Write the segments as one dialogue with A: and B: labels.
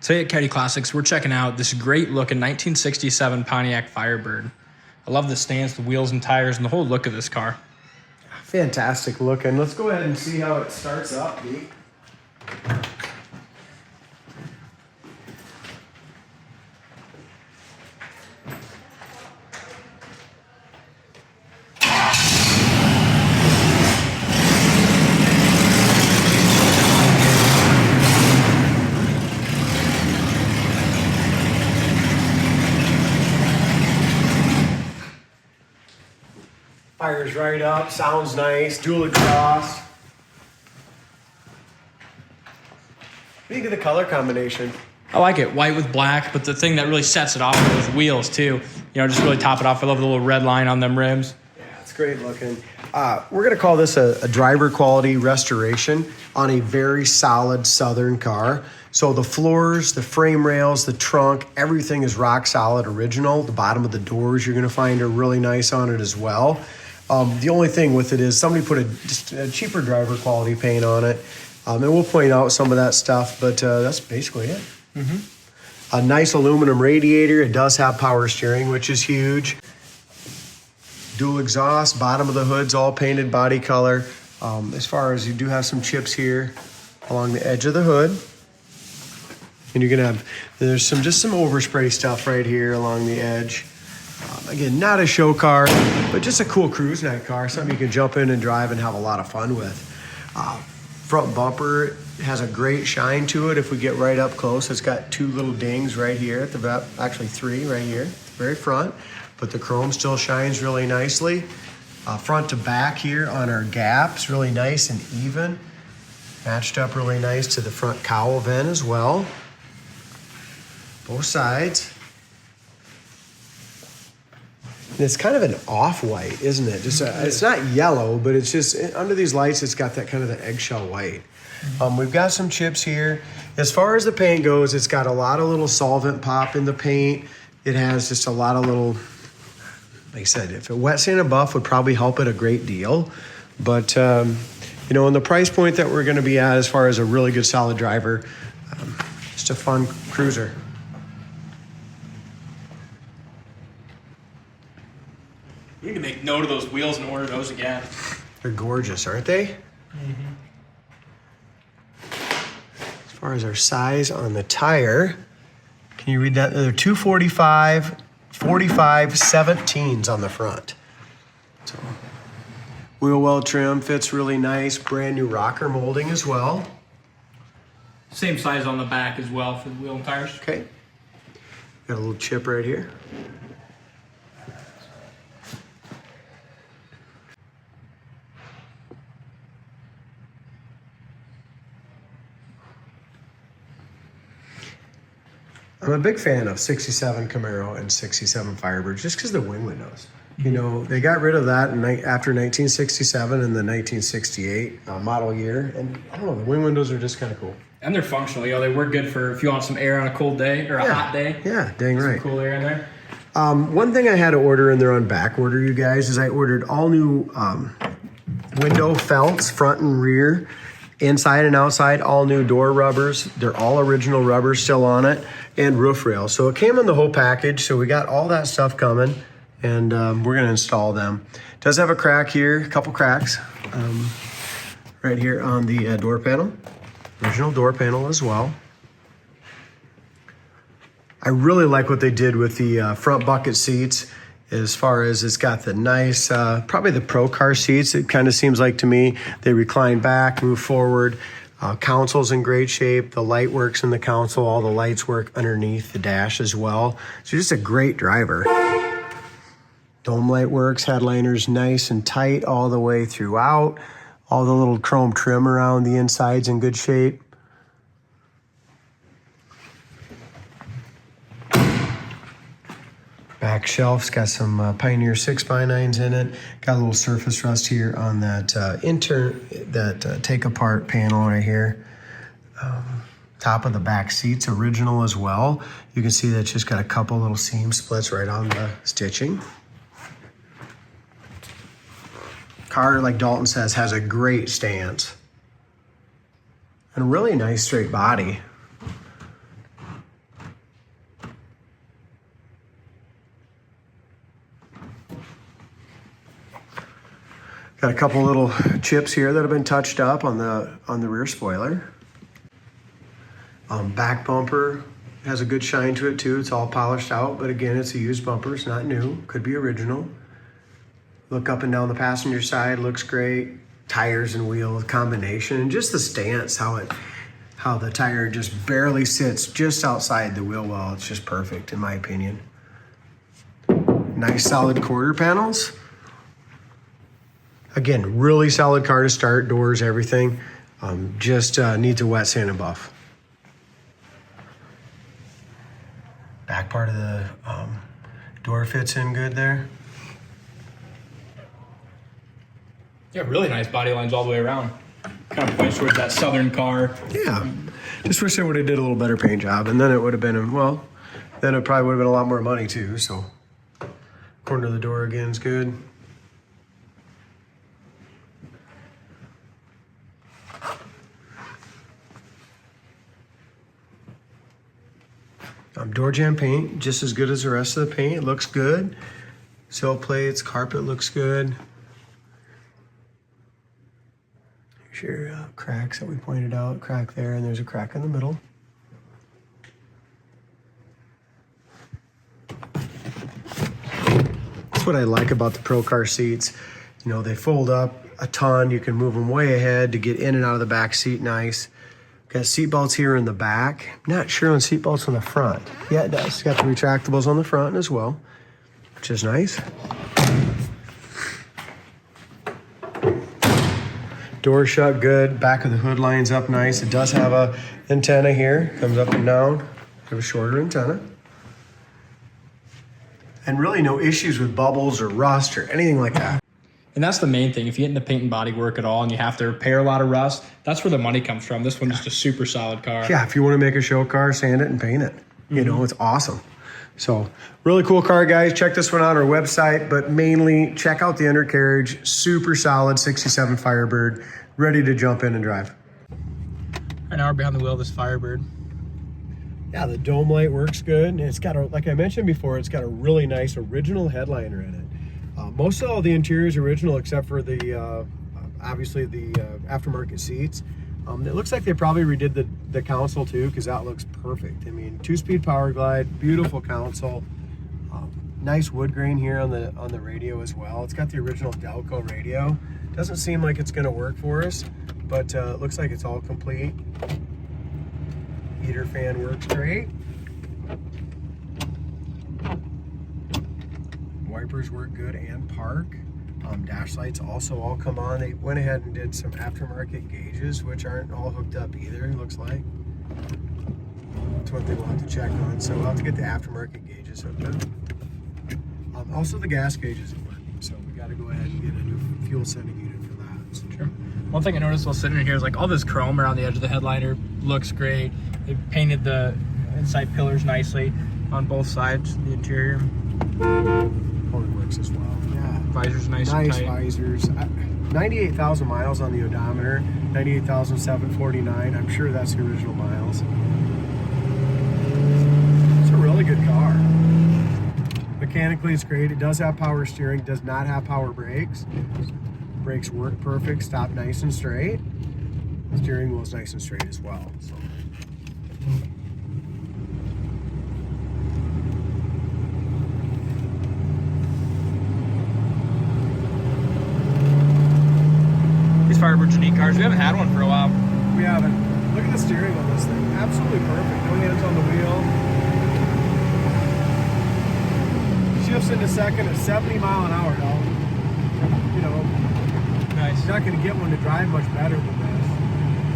A: Today at Coyote Classics, we're checking out this great looking 1967 Pontiac Firebird. I love the stance, the wheels and tires, and the whole look of this car.
B: Fantastic looking. Let's go ahead and see how it starts up, Deke. Fires right up, sounds nice, dual exhaust. What do you think of the color combination?
A: I like it, white with black, but the thing that really sets it off are those wheels too. You know, just really top it off. I love the little red line on them rims.
B: Yeah, it's great looking. We're gonna call this a driver quality restoration on a very solid Southern car. So the floors, the frame rails, the trunk, everything is rock solid original. The bottom of the doors you're gonna find are really nice on it as well. The only thing with it is somebody put just a cheaper driver quality paint on it. And we'll point out some of that stuff, but that's basically it. A nice aluminum radiator. It does have power steering, which is huge. Dual exhaust, bottom of the hood's all painted body color. As far as you do have some chips here along the edge of the hood. And you're gonna have, there's just some overspray stuff right here along the edge. Again, not a show car, but just a cool cruise night car, something you can jump in and drive and have a lot of fun with. Front bumper has a great shine to it if we get right up close. It's got two little dings right here at the back, actually three right here, very front, but the chrome still shines really nicely. Front to back here on our gaps, really nice and even. Matched up really nice to the front cowl vent as well. Both sides. And it's kind of an off-white, isn't it? Just it's not yellow, but it's just, under these lights, it's got that kind of the eggshell white. We've got some chips here. As far as the paint goes, it's got a lot of little solvent pop in the paint. It has just a lot of little, like I said, if a wet sand and buff would probably help it a great deal. But, you know, in the price point that we're gonna be at as far as a really good solid driver, just a fun cruiser.
A: We need to make note of those wheels and order those again.
B: They're gorgeous, aren't they? As far as our size on the tire, can you read that? They're 245, 45, 17s on the front. So, wheel well trim, fits really nice. Brand new rocker molding as well.
A: Same size on the back as well for the wheel and tires.
B: Okay. Got a little chip right here. I'm a big fan of 67 Camaro and 67 Firebird just because of the wing windows. You know, they got rid of that after 1967 and the 1968 model year. And I don't know, the wing windows are just kind of cool.
A: And they're functional. You know, they work good for if you want some air on a cold day or a hot day.
B: Yeah, dang right.
A: Some cool air in there.
B: One thing I had to order in there on back order, you guys, is I ordered all new window felts, front and rear, inside and outside, all new door rubbers. They're all original rubbers still on it, and roof rails. So it came in the whole package, so we got all that stuff coming, and we're gonna install them. It does have a crack here, a couple cracks, right here on the door panel. Original door panel as well. I really like what they did with the front bucket seats, as far as it's got the nice, probably the pro car seats. It kind of seems like to me, they recline back, move forward. Console's in great shape. The light works in the console. All the lights work underneath the dash as well. So just a great driver. Dome light works, headliner's nice and tight all the way throughout. All the little chrome trim around the inside's in good shape. Back shelf's got some Pioneer 6x9s in it. Got a little surface rust here on that take apart panel right here. Top of the back seat's original as well. You can see that's just got a couple little seam splits right on the stitching. Car, like Dalton says, has a great stance and a really nice straight body. Got a couple little chips here that have been touched up on the rear spoiler. Back bumper has a good shine to it too. It's all polished out, but again, it's a used bumper. It's not new. Could be original. Look up and down the passenger side, looks great. Tires and wheel combination, and just the stance, how the tire just barely sits just outside the wheel well. It's just perfect in my opinion. Nice solid quarter panels. Again, really solid car to start, doors, everything. Just needs a wet sand and buff. Back part of the door fits in good there.
A: Yeah, really nice body lines all the way around. Kind of points towards that southern car.
B: Yeah, just wish they would have did a little better paint job, and then it would have been, well, then it probably would have been a lot more money too, so. Corner of the door again is good. Door jamb paint, just as good as the rest of the paint. It looks good. Sill plates, carpet looks good. Here's your cracks that we pointed out. Crack there, and there's a crack in the middle. That's what I like about the Pro Car seats. You know, they fold up a ton. You can move them way ahead to get in and out of the back seat nice. Got seat belts here in the back. Not sure on seat belts on the front. Yeah, it does. Got the retractables on the front as well, which is nice. Door shut good. Back of the hood lines up nice. It does have a antenna here. Comes up and down. Have a shorter antenna. And really no issues with bubbles or rust or anything like that.
A: And that's the main thing. If you get into paint and body work at all and you have to repair a lot of rust, that's where the money comes from. This one's just a super solid car.
B: Yeah, if you want to make a show car, sand it and paint it. You know, it's awesome. So really cool car, guys. Check this one out on our website, but mainly check out the undercarriage. Super solid 67 Firebird, ready to jump in and drive.
A: Right now we're behind the wheel of this Firebird.
B: Yeah, the dome light works good. It's got a, like I mentioned before, it's got a really nice original headliner in it. Most of all the interior is original except for the, obviously the aftermarket seats. It looks like they probably redid the console too, because that looks perfect. I mean, 2-speed Powerglide, beautiful console. Nice wood grain here on the radio as well. It's got the original Delco radio. Doesn't seem like it's gonna work for us, but it looks like it's all complete. Heater fan works great. Wipers work good and park. Dash lights also all come on. They went ahead and did some aftermarket gauges, which aren't all hooked up either, it looks like. That's one thing we'll have to check on. So we'll have to get the aftermarket gauges hooked up. Also the gas gauge isn't working, so we got to go ahead and get a new fuel sending unit for that. So.
A: Sure. One thing I noticed while sitting in here is like all this chrome around the edge of the headliner looks great. They painted the inside pillars nicely on both sides of the interior.
B: Horn works as well. Yeah.
A: Visor's nice and tight.
B: Visors. 98,000 miles on the odometer. 98,749. I'm sure that's the original miles. It's a really good car. Mechanically, it's great. It does have power steering. Does not have power brakes. Brakes work perfect. Stop nice and straight. The steering wheel is nice and straight as well. So.
A: These Firebirds are neat cars. We haven't had one for a while.
B: We haven't. Look at the steering on this thing. Absolutely perfect. No hands on the wheel. Shifts into second at 70 mile an hour, dog. You know,
A: Nice.
B: you're not going to get one to drive much better than this.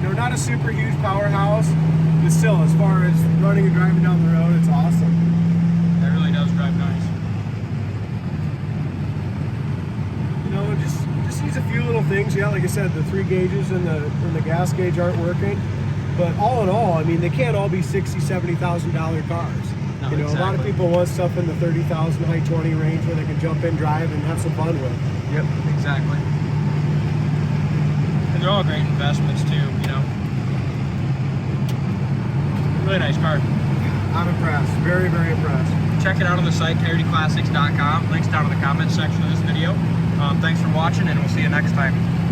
B: You know, not a super huge powerhouse, but still, as far as running and driving down the road, it's awesome.
A: That really does drive nice.
B: You know, it just needs a few little things. Yeah, like I said, the 3 gauges and the gas gauge aren't working. But all in all, I mean, they can't all be $60,000, $70,000 cars.
A: No,
B: You know,
A: exactly.
B: a lot of people want stuff in the 30,000, high 20 range where they can jump in, drive, and have some fun with.
A: Yep, exactly. And they're all great investments too, you know. Really nice car.
B: I'm impressed. Very, very impressed.
A: Check it out on the site, coyoteclassics.com. Links down in the comments section of this video. Thanks for watching, and we'll see you next time.